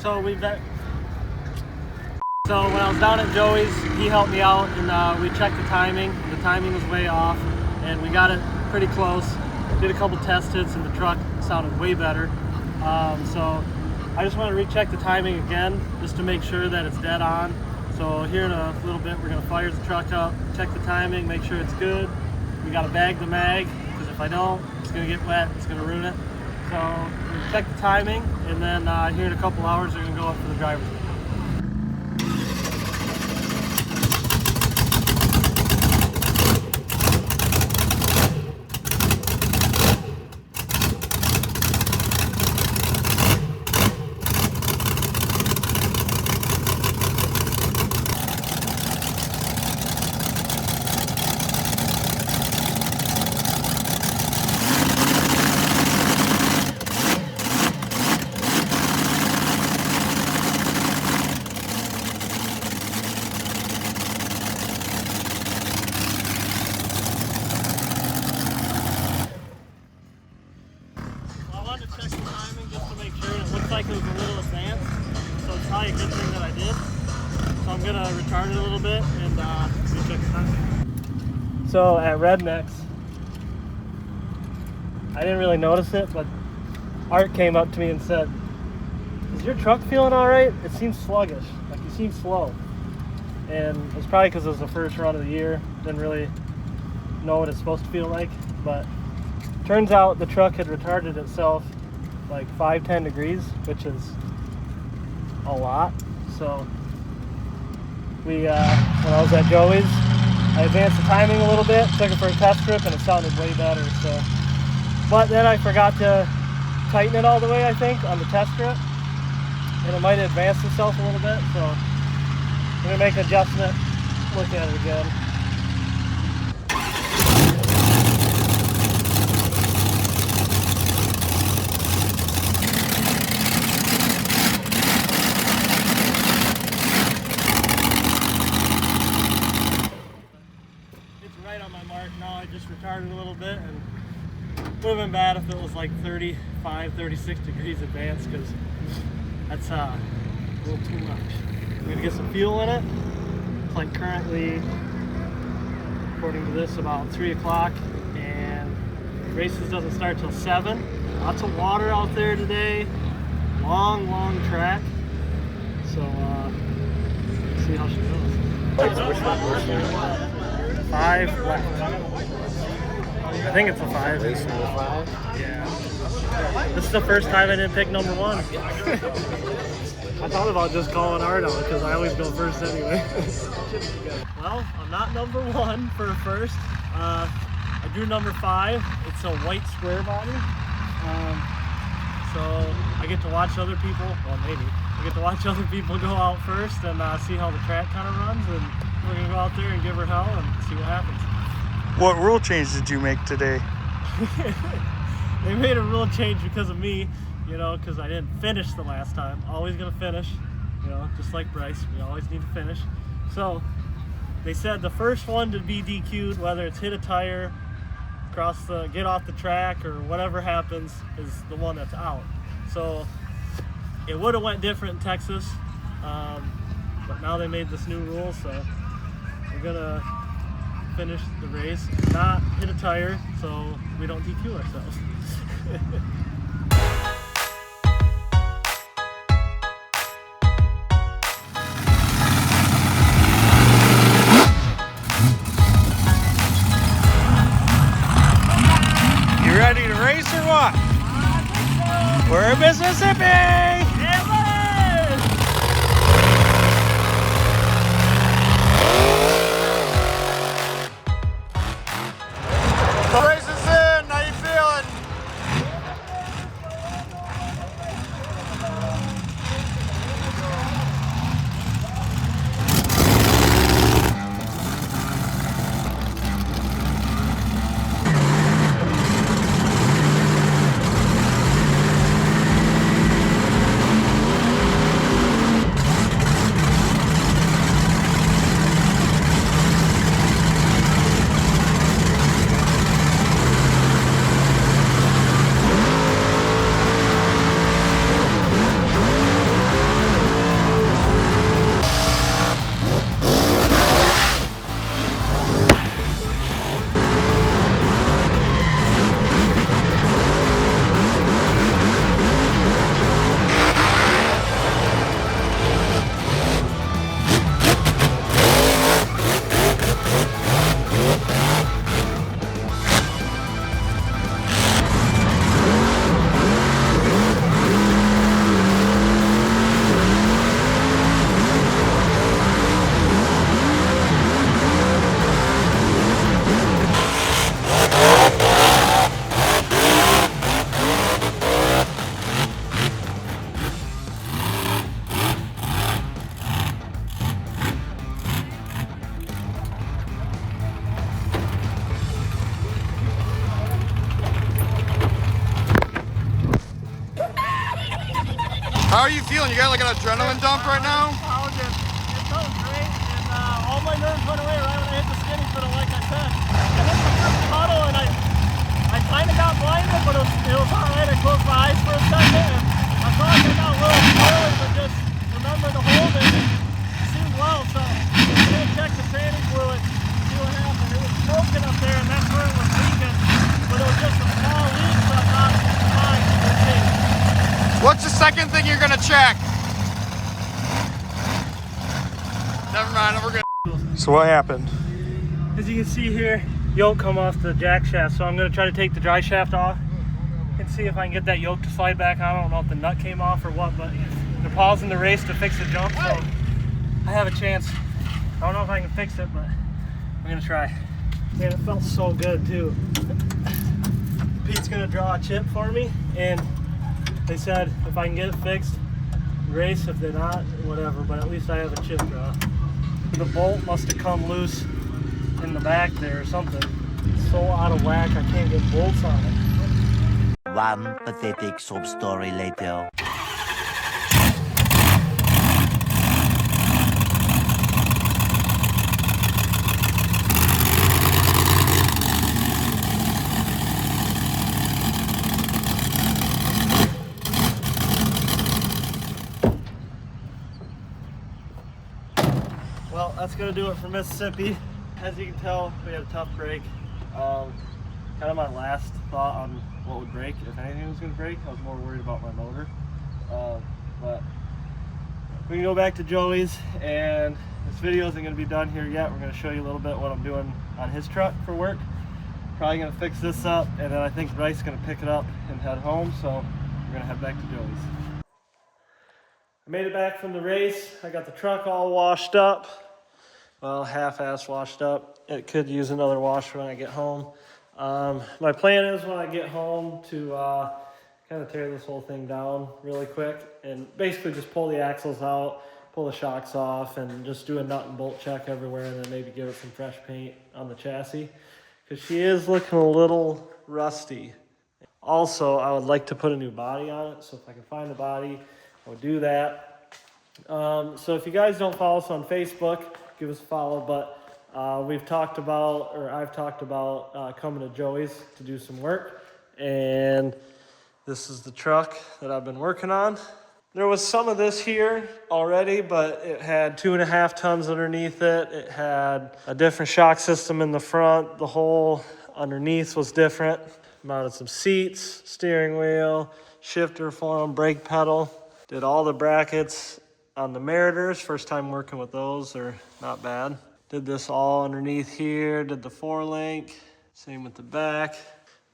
So So when I was down at Joey's, he helped me out, and we checked the timing. The timing was way off, and we got it pretty close. Did a couple test hits, and the truck sounded way better. So I just want to recheck the timing again, just to make sure that it's dead on. So here in a little bit, we're going to fire the truck up, check the timing, make sure it's good. We got to bag the mag, because if I don't, it's going to get wet, it's going to ruin it. So we're going to check the timing, and then here in a couple hours, we're going to go up for the driver's meeting. Like it was a little advanced, so it's probably a good thing that I did. So I'm gonna retard it a little bit and recheck the time. So at Redneck's, I didn't really notice it, but Art came up to me and said, "Is your truck feeling all right? It seems sluggish, like you seem slow." And it's probably because it was the first run of the year. Didn't really know what it's supposed to feel like, but turns out the truck had retarded itself like 5-10 degrees, which is a lot. So when I was at Joey's, I advanced the timing a little bit, took it for a test trip, and it sounded way better. So, but then I forgot to tighten it all the way, I think, on the test trip, and it might have advanced itself a little bit. So I'm gonna make an adjustment, look at it again. Now I just retarded a little bit, and it would have been bad if it was like 35, 36 degrees advanced, because that's a little too much. I'm gonna get some fuel in it. It's like currently, according to this, about 3 o'clock, and races doesn't start till 7. Lots of water out there today. Long track. So let's see how she goes. 5 left. I think it's a 5. Yeah. This is the first time I didn't pick number 1. I thought about just calling Art out because I always go first anyway. Well, I'm not number 1 for a first. I drew number 5. It's a white square body. So I get to watch other people, well maybe, I get to watch other people go out first and see how the track kind of runs, and we're going to go out there and give her hell and see what happens. What rule change did you make today? They made a rule change because of me, you know, because I didn't finish the last time. Always going to finish, you know, just like Bryce, we always need to finish. So they said the first one to be DQ'd, whether it's hit a tire, get off the track, or whatever happens, is the one that's out. So it would have went different in Texas, but now they made this new rule, so we're gonna finish the race, not hit a tire, so we don't DQ ourselves. You ready to race or what? We're in Mississippi! The race is in. How you feeling? How are you feeling? You got like an adrenaline dump right now? It felt great, and all my nerves went away right when I hit the skinny fiddle, like I said. I hit the first puddle, and I kind of got blinded, but it was all right. I closed my eyes for a second, and I felt like I got a little squirrely, but just remember to hold it, and it seemed well, so I'm going to check the training fluid, see what happened. It was broken up there, and that's where it was leaking, but it was just a small leak, so I thought, fine, we'll see. What's the second thing you're gonna check? Never mind, we're good. So what happened? As you can see here, yoke come off the jack shaft, so I'm going to try to take the dry shaft off and see if I can get that yoke to slide back on. I don't know if the nut came off or what, but they're pausing the race to fix the jump, so I have a chance. I don't know if I can fix it, but I'm going to try. Man, it felt so good too. Pete's going to draw a chip for me, and they said if I can get it fixed, race. If they're not, whatever, but at least I have a chip draw. The bolt must have come loose in the back there or something. It's so out of whack, I can't get bolts on it. One pathetic sob story later. Well, that's gonna do it for Mississippi. As you can tell, we had a tough break. Kind of my last thought on what would break, if anything was gonna break. I was more worried about my motor. But we can go back to Joey's, and this video isn't gonna be done here yet. We're gonna show you a little bit what I'm doing on his truck for work. Probably gonna fix this up, and then I think Bryce is gonna pick it up and head home, so we're gonna head back to Joey's. I made it back from the race. I got the truck all washed up. Well, half-assed washed up. It could use another wash when I get home. My plan is when I get home to kind of tear this whole thing down really quick and basically just pull the axles out, pull the shocks off, and just do a nut and bolt check everywhere, and then maybe give it some fresh paint on the chassis, because she is looking a little rusty. Also, I would like to put a new body on it, so if I can find the body, I would do that. So if you guys don't follow us on Facebook, give us a follow, but I've talked about coming to Joey's to do some work, and this is the truck that I've been working on. There was some of this here already, but it had 2.5 tons underneath it. It had a different shock system in the front. The whole underneath was different. Mounted some seats, steering wheel, shifter for them, brake pedal. Did all the brackets on the Meritors. First time working with those, they're not bad. Did this all underneath here, did the 4-link, same with the back.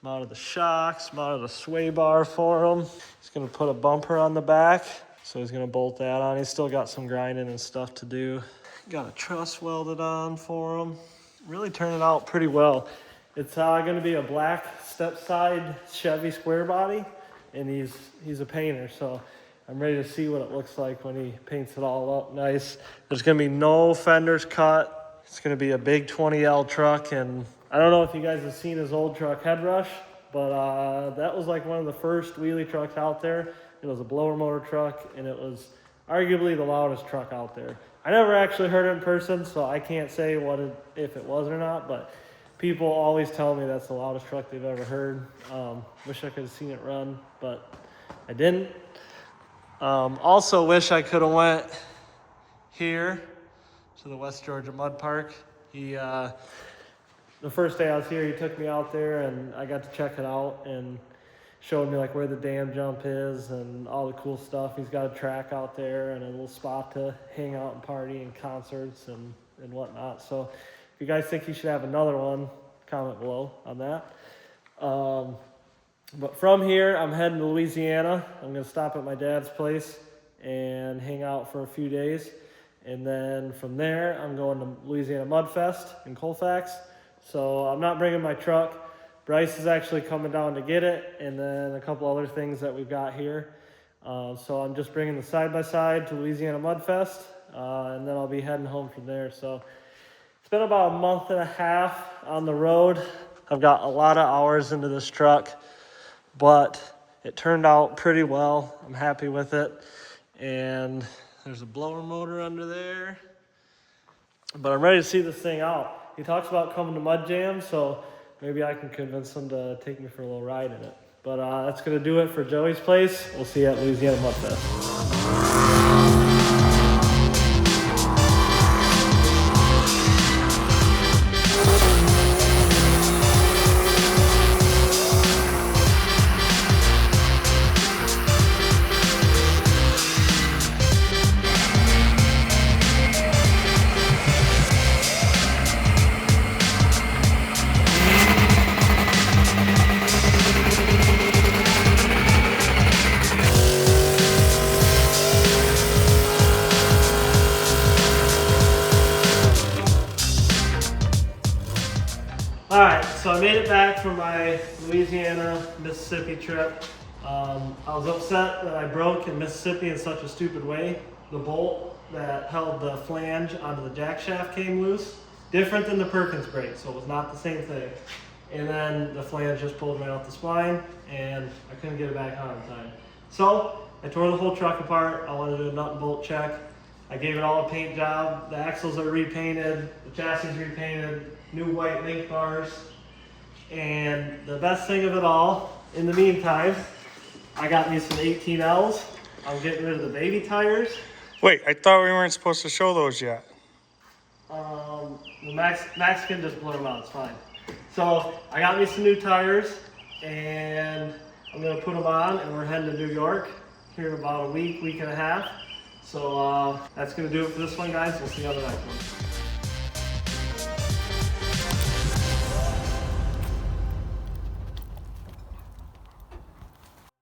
Mounted the shocks, mounted a sway bar for him. He's gonna put a bumper on the back, so he's gonna bolt that on. He's still got some grinding and stuff to do. Got a truss welded on for him. Really turning out pretty well. It's gonna be a black step side Chevy square body, and he's a painter, so I'm ready to see what it looks like when he paints it all up nice. There's gonna be no fenders cut. It's gonna be a big 20L truck, and I don't know if you guys have seen his old truck, Headrush, but that was like one of the first wheelie trucks out there. It was a blower motor truck, and it was arguably the loudest truck out there. I never actually heard it in person, so I can't say if it was or not, but people always tell me that's the loudest truck they've ever heard. Wish I could have seen it run, but I didn't. Also wish I could have went here to the West Georgia Mud Park. The first day I was here, he took me out there, and I got to check it out and showed me like where the dam jump is and all the cool stuff. He's got a track out there and a little spot to hang out and party and concerts and whatnot. So if you guys think he should have another one, comment below on that. But from here, I'm heading to Louisiana. I'm going to stop at my dad's place and hang out for a few days. And then from there, I'm going to Louisiana Mud Fest in Colfax. So I'm not bringing my truck. Bryce is actually coming down to get it, and then a couple other things that we've got here. So I'm just bringing the side-by-side to Louisiana Mud Fest, and then I'll be heading home from there. So it's been about a month and a half on the road. I've got a lot of hours into this truck, but it turned out pretty well. I'm happy with it. And there's a blower motor under there. But I'm ready to see this thing out. He talks about coming to Mud Jam, so maybe I can convince him to take me for a little ride in it. But that's gonna do it for Joey's place. We'll see you at Louisiana Mud Fest. All right, so I made it back from my Louisiana, Mississippi trip. I was upset that I broke in Mississippi in such a stupid way. The bolt that held the flange onto the jack shaft came loose. Different than the Perkins brake, so it was not the same thing. And then the flange just pulled right off the spline, and I couldn't get it back on in time. So I tore the whole truck apart. I wanted to do a nut and bolt check. I gave it all a paint job. The axles are repainted, the chassis is repainted, new white link bars. And the best thing of it all, in the meantime, I got me some 18Ls. I'm getting rid of the baby tires. Wait, I thought we weren't supposed to show those yet. The Max can just blur them out, it's fine. So I got me some new tires, and I'm gonna put them on, and we're heading to New York here in about a week and a half. So that's gonna do it for this one, guys. We'll see you on the next one.